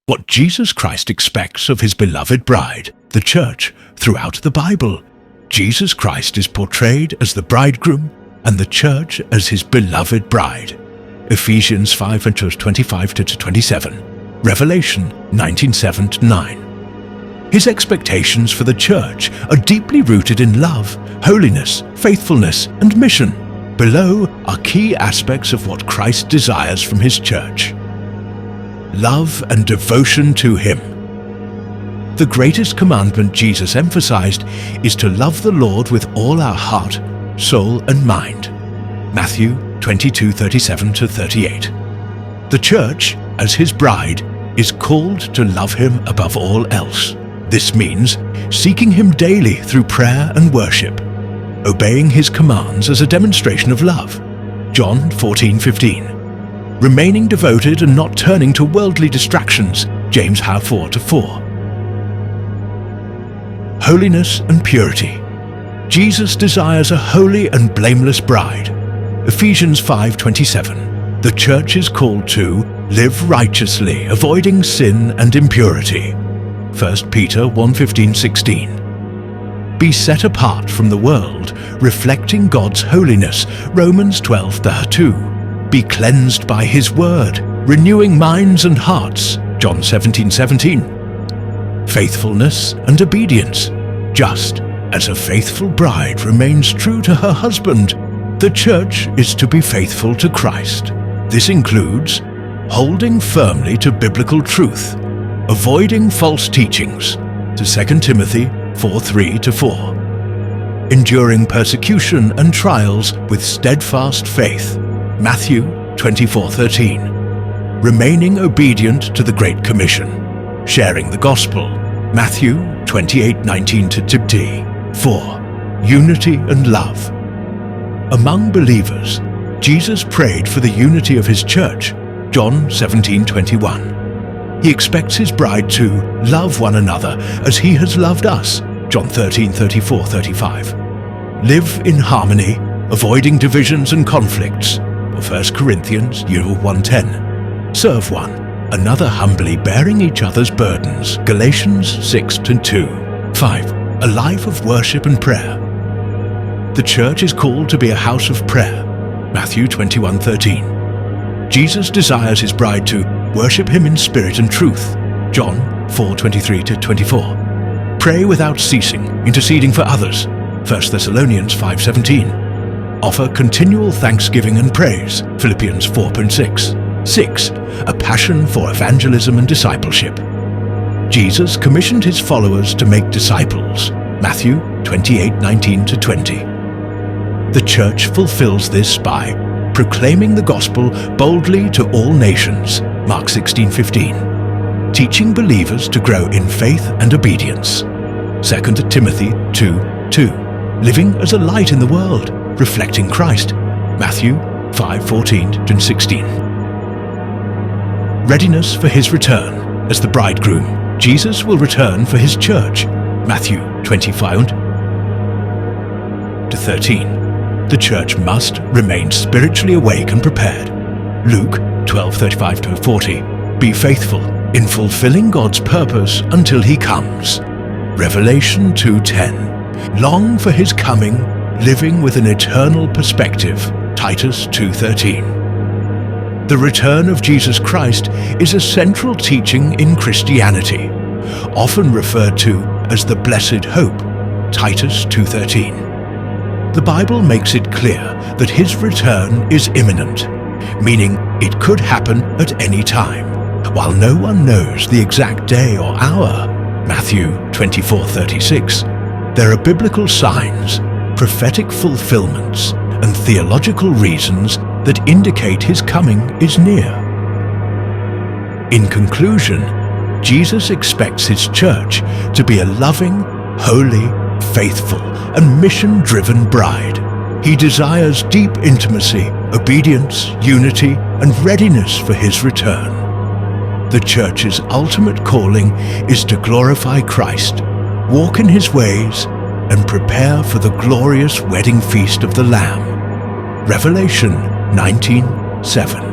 what Jesus Christ expects of his beloved bride, the church. Throughout the Bible, Jesus Christ is portrayed as the bridegroom and the church as his beloved bride. Ephesians 5:25-27, Revelation 19:7-9. His expectations for the church are deeply rooted in love, holiness, faithfulness, and mission. Below are key aspects of what Christ desires from his church. Love and devotion to him. The greatest commandment Jesus emphasized is to love the Lord with all our heart, soul, and mind. Matthew 22:37-38. The church, as his bride, is called to love him above all else. This means seeking him daily through prayer and worship, obeying his commands as a demonstration of love. John 14:15. Remaining devoted and not turning to worldly distractions. James 4:4. Holiness and purity. Jesus desires a holy and blameless bride. Ephesians 5:27. The church is called to live righteously, avoiding sin and impurity. 1 Peter 1:15-16. Be set apart from the world, reflecting God's holiness. Romans 12:2. Be cleansed by his word, renewing minds and hearts. John 17:17. Faithfulness and obedience. Just as a faithful bride remains true to her husband, the church is to be faithful to Christ. This includes holding firmly to biblical truth, avoiding false teachings. To 2 Timothy 4:3-4. Enduring persecution and trials with steadfast faith. Matthew 24:13. Remaining obedient to the Great Commission. Sharing the gospel. Matthew 28:19-20. 4. Unity and love. Among believers, Jesus prayed for the unity of his church. John 17:21. He expects his bride to love one another as he has loved us. John 13:34-35. Live in harmony, avoiding divisions and conflicts. 1 Corinthians 1:10. Serve one another humbly, bearing each other's burdens. Galatians 6:2. 5. A life of worship and prayer. The church is called to be a house of prayer. Matthew 21:13. Jesus desires his bride to worship him in spirit and truth. John 4:23-24. Pray without ceasing, interceding for others. 1 Thessalonians 5:17. Offer continual thanksgiving and praise. Philippians 4:6. 6. A passion for evangelism and discipleship. Jesus commissioned his followers to make disciples. Matthew 28:19-20. The church fulfills this by proclaiming the gospel boldly to all nations. Mark 16:15. Teaching believers to grow in faith and obedience. 2 Timothy 2:2. Living as a light in the world, reflecting Christ. Matthew 5:14-16. Readiness for his return. As the bridegroom, Jesus will return for his church. Matthew 25:13. The church must remain spiritually awake and prepared. Luke 12:35-40. Be faithful in fulfilling God's purpose until he comes. Revelation 2:10. Long for his coming, living with an eternal perspective. Titus 2:13. The return of Jesus Christ is a central teaching in Christianity, often referred to as the blessed hope. Titus 2:13. The Bible makes it clear that his return is imminent, meaning it could happen at any time, while no one knows the exact day or hour. Matthew 24:36. There are biblical signs, prophetic fulfillments, and theological reasons that indicate his coming is near. In conclusion, Jesus expects his church to be a loving, holy, faithful, and mission-driven bride. He desires deep intimacy, obedience, unity, and readiness for his return. The church's ultimate calling is to glorify Christ, walk in his ways, and prepare for the glorious wedding feast of the Lamb. Revelation 19:7.